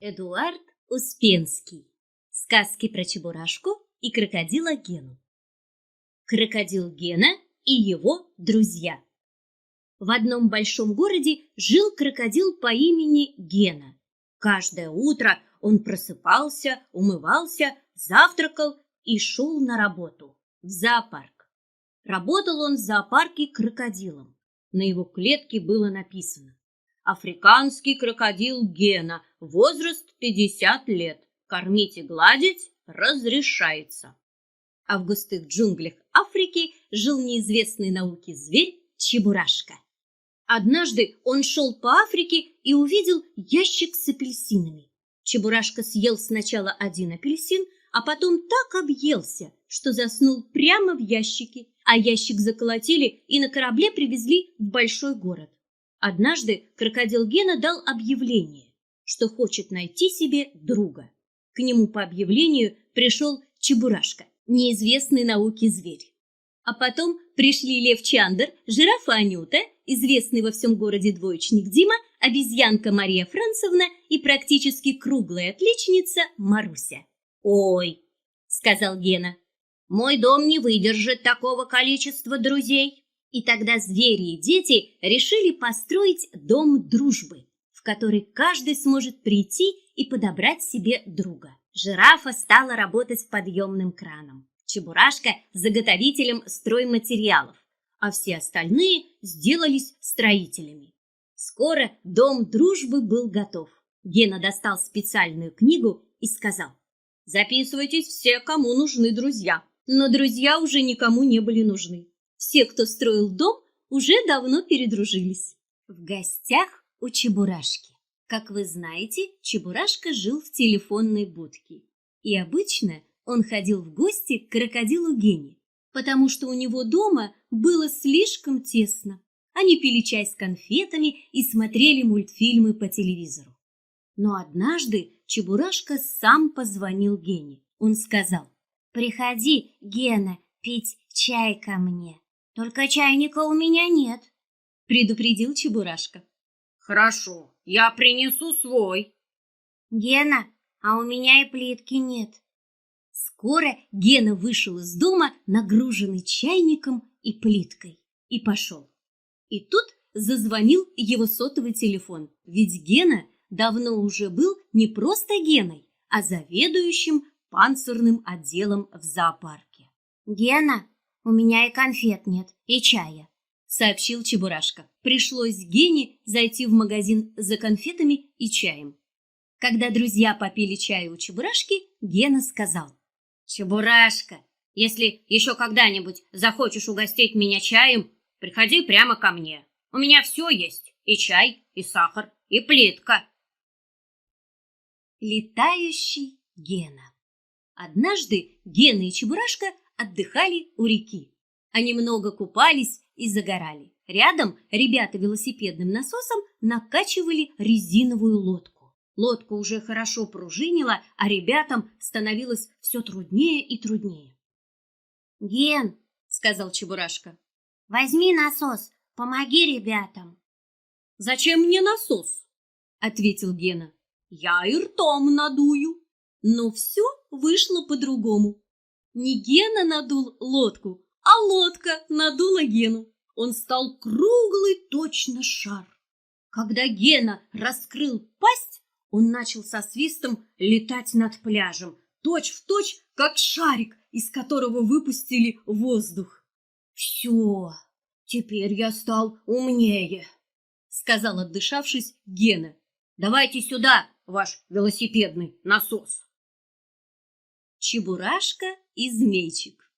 Эдуард Успенский. Сказки про Чебурашку и крокодила Гену. Крокодил Гена и его друзья. В одном большом городе жил крокодил по имени Гена. Каждое утро он просыпался, умывался, завтракал и шел на работу в зоопарк. Работал он в зоопарке крокодилом. На его клетке было написано: «Африканский крокодил Гена, возраст 50 лет. Кормить и гладить разрешается». А в густых джунглях Африки жил неизвестный науке зверь Чебурашка. Однажды он шел по Африке и увидел ящик с апельсинами. Чебурашка съел сначала один апельсин, а потом так объелся, что заснул прямо в ящике, а ящик заколотили и на корабле привезли в большой город. Однажды крокодил Гена дал объявление, что хочет найти себе друга. К нему по объявлению пришел Чебурашка, неизвестный науке зверь. А потом пришли лев Чандр, жирафа Анюта, известный во всем городе двоечник Дима, обезьянка Мария Францевна и практически круглая отличница Маруся. «Ой», — сказал Гена, — «мой дом не выдержит такого количества друзей». И тогда звери и дети решили построить дом дружбы, в который каждый сможет прийти и подобрать себе друга. Жирафа стала работать подъемным краном, Чебурашка – заготовителем стройматериалов, а все остальные сделались строителями. Скоро дом дружбы был готов. Гена достал специальную книгу и сказал: «Записывайтесь все, кому нужны друзья». Но друзья уже никому не были нужны. Все, кто строил дом, уже давно передружились. В гостях у Чебурашки. Как вы знаете, Чебурашка жил в телефонной будке. И обычно он ходил в гости к крокодилу Гене, потому что у него дома было слишком тесно. Они пили чай с конфетами и смотрели мультфильмы по телевизору. Но однажды Чебурашка сам позвонил Гене. Он сказал: «Приходи, Гена, пить чай ко мне. Только чайника у меня нет», — предупредил Чебурашка. «Хорошо, я принесу свой». «Гена, а у меня и плитки нет». Скоро Гена вышел из дома, нагруженный чайником и плиткой, и пошел. И тут зазвонил его сотовый телефон, ведь Гена давно уже был не просто Геной, а заведующим панцирным отделом в зоопарке. «Гена, у меня и конфет нет, и чая», — сообщил Чебурашка. Пришлось Гене зайти в магазин за конфетами и чаем. Когда друзья попили чай у Чебурашки, Гена сказал: «Чебурашка, если еще когда-нибудь захочешь угостить меня чаем, приходи прямо ко мне. У меня все есть: и чай, и сахар, и плитка». Летающий Гена. Однажды Гена и Чебурашка отдыхали у реки. Они много купались и загорали. Рядом ребята велосипедным насосом накачивали резиновую лодку. Лодка уже хорошо пружинила, а ребятам становилось все труднее и труднее. «Ген, — сказал Чебурашка, — возьми насос, помоги ребятам». «Зачем мне насос?» — ответил Гена. «Я и ртом надую». Но все вышло по-другому. Не Гена надул лодку, а лодка надула Гену. Он стал круглый, точно шар. Когда Гена раскрыл пасть, он начал со свистом летать над пляжем, точь-в-точь, как шарик, из которого выпустили воздух. «Все, теперь я стал умнее», — сказал, отдышавшись, Гена. «Давайте сюда ваш велосипедный насос». Чебурашка и змейчик.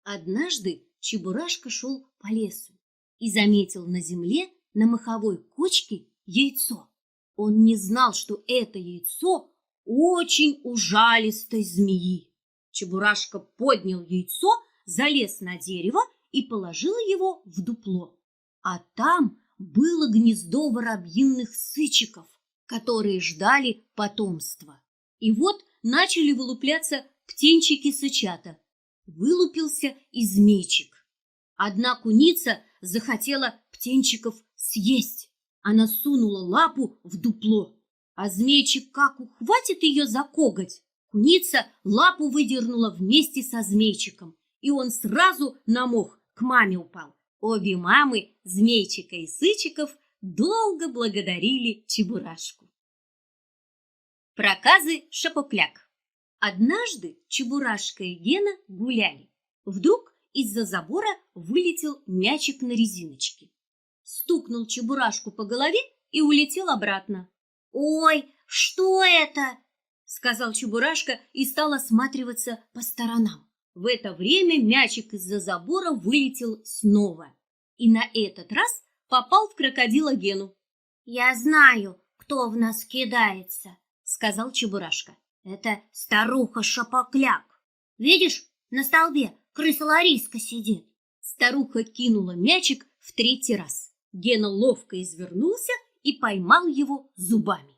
Однажды Чебурашка шел по лесу и заметил на земле на моховой кочке яйцо. Он не знал, что это яйцо очень ужалистой змеи. Чебурашка поднял яйцо, залез на дерево и положил его в дупло. А там было гнездо воробьиных сычиков, которые ждали потомства. И вот начали вылупляться птенчики-сычата. Вылупился и змейчик. Одна куница захотела птенчиков съесть. Она сунула лапу в дупло. а змейчик как ухватит ее за коготь. Куница лапу выдернула вместе со змейчиком, и он сразу на мох к маме упал. Обе мамы, Змейчика и Сычиков, долго благодарили Чебурашку. Проказы Шапокляк. Однажды Чебурашка и Гена гуляли. Вдруг из-за забора вылетел мячик на резиночке. Стукнул Чебурашку по голове и улетел обратно. «Ой, что это?» — сказал Чебурашка и стал осматриваться по сторонам. В это время мячик из-за забора вылетел снова и на этот раз попал в крокодила Гену. «Я знаю, кто в нас кидается», — сказал Чебурашка. «Это старуха Шапокляк. Видишь, на столбе крыса Лариска сидит». Старуха кинула мячик в третий раз. Гена ловко извернулся и поймал его зубами.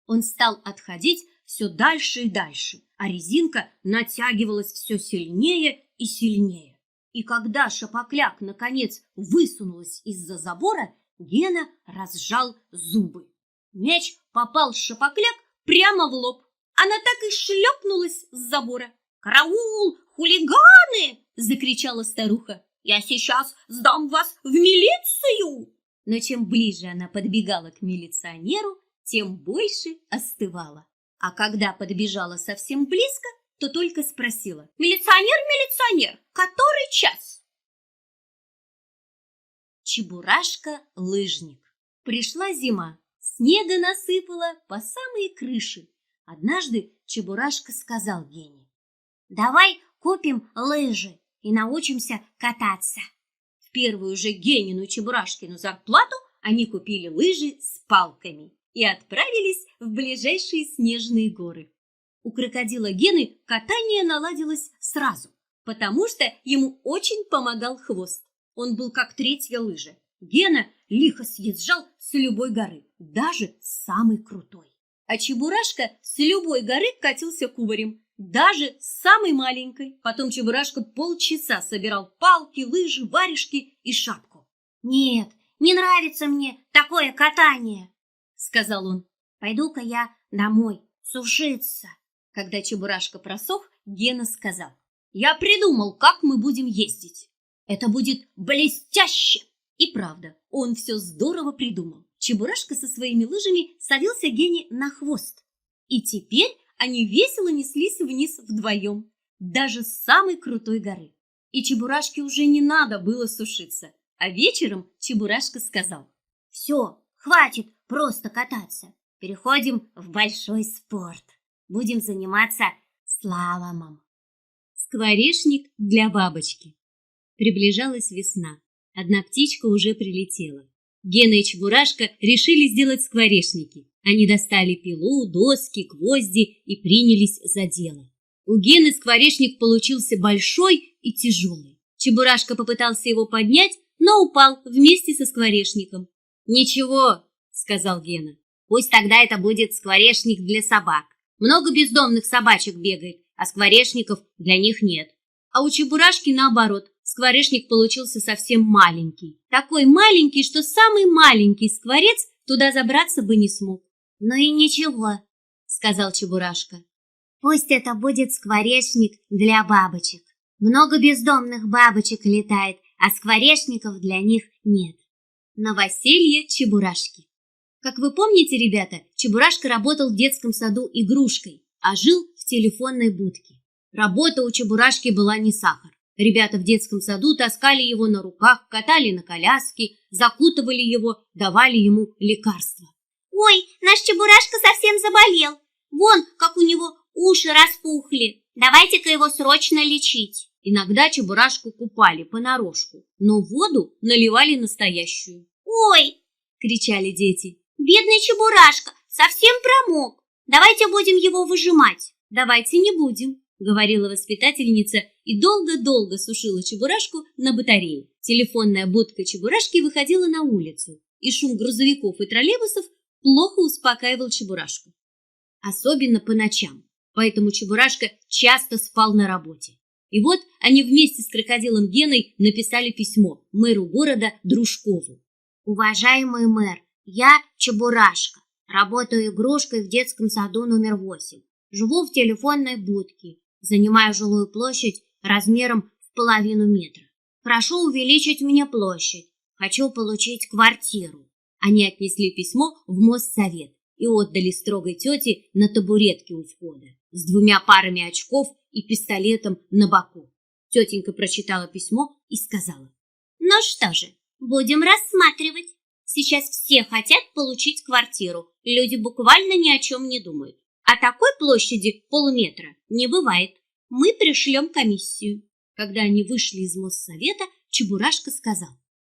Он стал отходить все дальше и дальше, а резинка натягивалась все сильнее и сильнее. И когда Шапокляк наконец высунулась из-за забора, Гена разжал зубы. Мяч попал Шапокляк прямо в лоб. Она так и шлепнулась с забора. «Караул, хулиганы!» – закричала старуха. «Я сейчас сдам вас в милицию!» Но чем ближе она подбегала к милиционеру, тем больше остывала. А когда подбежала совсем близко, то только спросила: «Милиционер, который час?» Чебурашка-лыжник. Пришла зима, снега насыпала по самые крыши. Однажды Чебурашка сказал Гене: «Давай купим лыжи и научимся кататься». В первую же Генину и Чебурашкину зарплату они купили лыжи с палками и отправились в ближайшие снежные горы. У крокодила Гены катание наладилось сразу, потому что ему очень помогал хвост. Он был как третья лыжа. Гена лихо съезжал с любой горы, даже с самой крутой. А Чебурашка с любой горы катился кубарем, даже с самой маленькой. Потом Чебурашка полчаса собирал палки, лыжи, варежки и шапку. «Нет, не нравится мне такое катание», — сказал он. «Пойду-ка я домой сушиться». Когда Чебурашка просох, Гена сказал: «Я придумал, как мы будем ездить. Это будет блестяще!» И правда, он все здорово придумал. Чебурашка со своими лыжами садился Гене на хвост. И теперь они весело неслись вниз вдвоем, даже с самой крутой горы. И Чебурашке уже не надо было сушиться. А вечером Чебурашка сказал: «Все, хватит просто кататься. Переходим в большой спорт. Будем заниматься слаломом». Скворечник для бабочки. Приближалась весна. Одна птичка уже прилетела. Гена и Чебурашка решили сделать скворечники. Они достали пилу, доски, гвозди и принялись за дело. У Гены скворечник получился большой и тяжелый. Чебурашка попытался его поднять, но упал вместе со скворечником. «Ничего», — сказал Гена, — «пусть тогда это будет скворечник для собак. Много бездомных собачек бегает, а скворечников для них нет». А у Чебурашки наоборот. Скворечник получился совсем маленький. Такой маленький, что самый маленький скворец туда забраться бы не смог. «Ну и ничего», — сказал Чебурашка. «Пусть это будет скворечник для бабочек. Много бездомных бабочек летает, а скворечников для них нет». Новоселье Чебурашки. Как вы помните, ребята, Чебурашка работал в детском саду игрушкой, а жил в телефонной будке. Работа у Чебурашки была не сахар. Ребята в детском саду таскали его на руках, катали на коляске, закутывали его, давали ему лекарства. «Ой, наш Чебурашка совсем заболел. Вон, как у него уши распухли. Давайте-ка его срочно лечить». Иногда Чебурашку купали понарошку, но воду наливали настоящую. «Ой!» – кричали дети. «Бедный Чебурашка совсем промок. Давайте будем его выжимать». «Давайте не будем», — говорила воспитательница и долго-долго сушила Чебурашку на батарее. Телефонная будка Чебурашки выходила на улицу, и шум грузовиков и троллейбусов плохо успокаивал Чебурашку. Особенно по ночам, поэтому Чебурашка часто спал на работе. И вот они вместе с крокодилом Геной написали письмо мэру города Дружкову. «Уважаемый мэр, я Чебурашка. Работаю игрушкой в детском саду номер 8. Живу в телефонной будке. Занимаю жилую площадь размером в половину метра. Прошу увеличить мне площадь. Хочу получить квартиру». Они отнесли письмо в Моссовет и отдали строгой тете на табуретке у входа с 2 парами очков и пистолетом на боку. Тетенька прочитала письмо и сказала: «Ну что же, будем рассматривать. Сейчас все хотят получить квартиру. Люди буквально ни о чем не думают. А такой площади полуметра не бывает. Мы пришлем комиссию». Когда они вышли из Моссовета, Чебурашка сказал: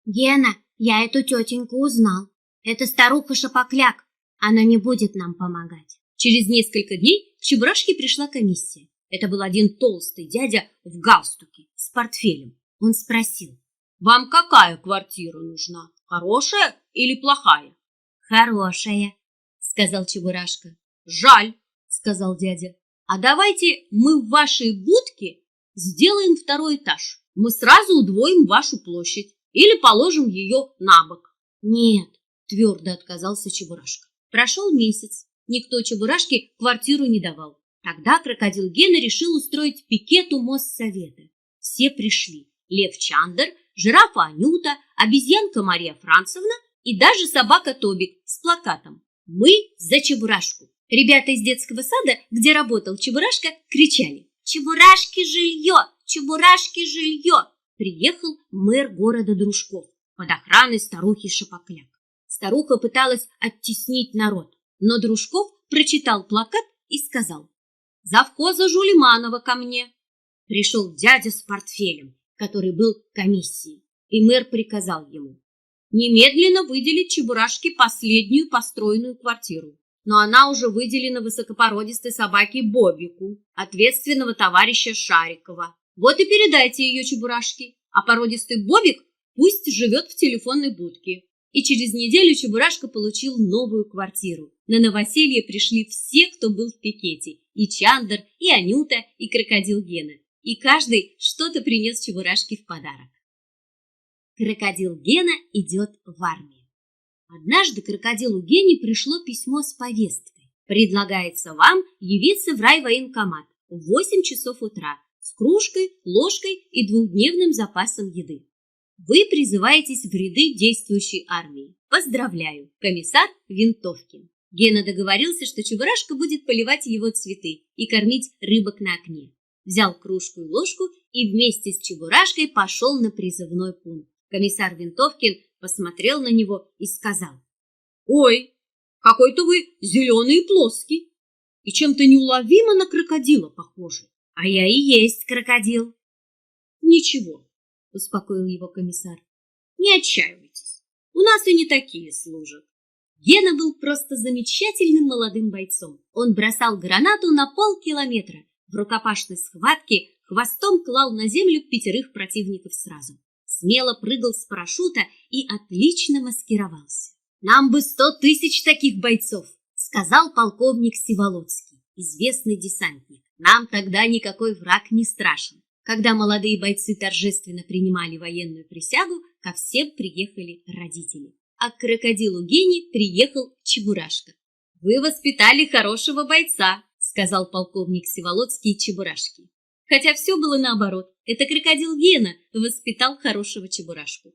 «Гена, я эту тетеньку узнал. Это старуха Шапокляк. Она не будет нам помогать». Через несколько дней к Чебурашке пришла комиссия. Это был один толстый дядя в галстуке с портфелем. Он спросил: «Вам какая квартира нужна? Хорошая или плохая?» «Хорошая», — сказал Чебурашка. «Жаль», — сказал дядя. «А давайте мы в вашей будке сделаем 2-й этаж. Мы сразу удвоим вашу площадь или положим ее на бок». «Нет», — твердо отказался Чебурашка. Прошел месяц. Никто Чебурашке квартиру не давал. Тогда крокодил Гена решил устроить пикет у Моссовета. Все пришли: лев Чандр, жирафа Анюта, обезьянка Мария Францевна и даже собака Тобик с плакатом «Мы за Чебурашку». Ребята из детского сада, где работал Чебурашка, кричали: «Чебурашке жилье! Чебурашке жилье!» Приехал мэр города Дружков под охраной старухи Шапокляк. Старуха пыталась оттеснить народ, но Дружков прочитал плакат и сказал: «Завхоза Жулиманова ко мне». Пришел дядя с портфелем, который был комиссией, и мэр приказал ему немедленно выделить Чебурашке последнюю построенную квартиру. Но она уже выделена высокопородистой собаке Бобику, ответственного товарища Шарикова. Вот и передайте ее Чебурашке, а породистый Бобик пусть живет в телефонной будке. И через неделю Чебурашка получил новую квартиру. На новоселье пришли все, кто был в пикете: и Чандр, и Анюта, и крокодил Гена. И каждый что-то принес Чебурашке в подарок. Крокодил Гена идет в армию. Однажды крокодилу Гене пришло письмо с повесткой. Предлагается вам явиться в райвоенкомат в 8 часов утра с кружкой, ложкой и 2-дневным запасом еды. Вы призываетесь в ряды действующей армии. Поздравляю, комиссар Винтовкин. Гена договорился, что Чебурашка будет поливать его цветы и кормить рыбок на окне. Взял кружку и ложку и вместе с Чебурашкой пошел на призывной пункт. Комиссар Винтовкин посмотрел на него и сказал: «Ой, какой-то вы зеленый и плоский, и чем-то неуловимо на крокодила похожи». «А я и есть крокодил». «Ничего», — успокоил его комиссар, — «не отчаивайтесь, у нас и не такие служат». Гена был просто замечательным молодым бойцом. Он бросал гранату на полкилометра, в рукопашной схватке хвостом клал на землю 5 противников сразу. Смело прыгал с парашюта и отлично маскировался. «Нам бы 100 000 таких бойцов», — сказал полковник Всеволодский, известный десантник. «Нам тогда никакой враг не страшен». Когда молодые бойцы торжественно принимали военную присягу, ко всем приехали родители. А к крокодилу Гене приехал Чебурашка. «Вы воспитали хорошего бойца», — сказал полковник Всеволодский Чебурашке. Хотя все было наоборот. Это крокодил Гена воспитал хорошего Чебурашку.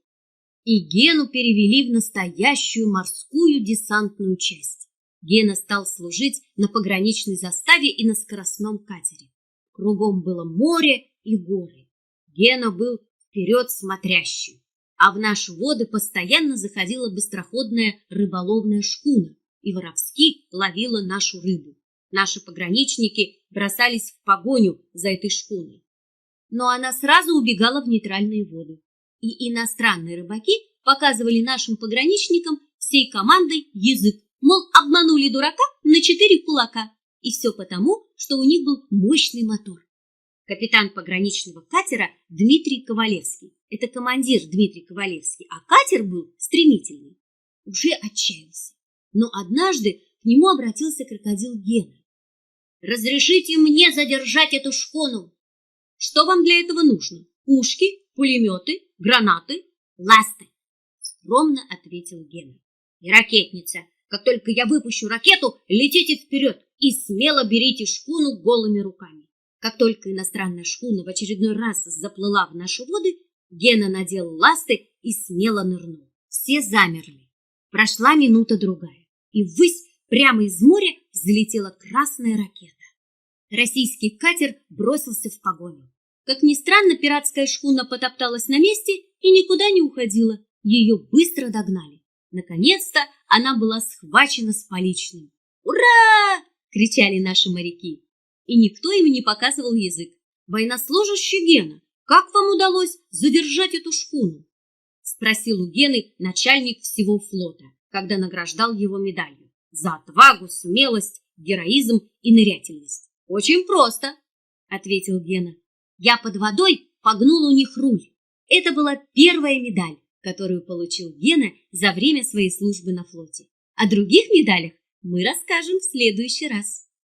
И Гену перевели в настоящую морскую десантную часть. Гена стал служить на пограничной заставе и на скоростном катере. Кругом было море и горы. Гена был вперед смотрящим, а в наши воды постоянно заходила быстроходная рыболовная шхуна и воровски ловила нашу рыбу. Наши пограничники бросались в погоню за этой шхуной. Но она сразу убегала в нейтральные воды. И иностранные рыбаки показывали нашим пограничникам всей командой язык, мол, обманули дурака на 4 кулака. И все потому, что у них был мощный мотор. Капитан пограничного катера Дмитрий Ковалевский. Это командир Дмитрий Ковалевский, а катер был стремительный. Уже отчаялся. Но однажды к нему обратился крокодил Гена. «Разрешите мне задержать эту шхуну. Что вам для этого нужно? Пушки, пулеметы, гранаты, ласты?» Скромно ответил Гена. «И ракетница, Как только я выпущу ракету, летите вперед и смело берите шхуну голыми руками. Как только иностранная шхуна в очередной раз заплыла в наши воды, Гена надел ласты и смело нырнул. Все замерли. Прошла минута-другая, и ввысь прямо из моря взлетела красная ракета. Российский катер бросился в погоню. Как ни странно, пиратская шхуна потопталась на месте и никуда не уходила. Ее быстро догнали. Наконец-то она была схвачена с поличным. «Ура!» – кричали наши моряки. И никто им не показывал язык. «Военнослужащий Гена, как вам удалось задержать эту шхуну?» – спросил у Гены начальник всего флота, когда награждал его медалью за отвагу, смелость, героизм и нырятельность. «Очень просто», – ответил Гена. «Я под водой погнул у них руль». Это была первая медаль, которую получил Гена за время своей службы на флоте. О других медалях мы расскажем в следующий раз.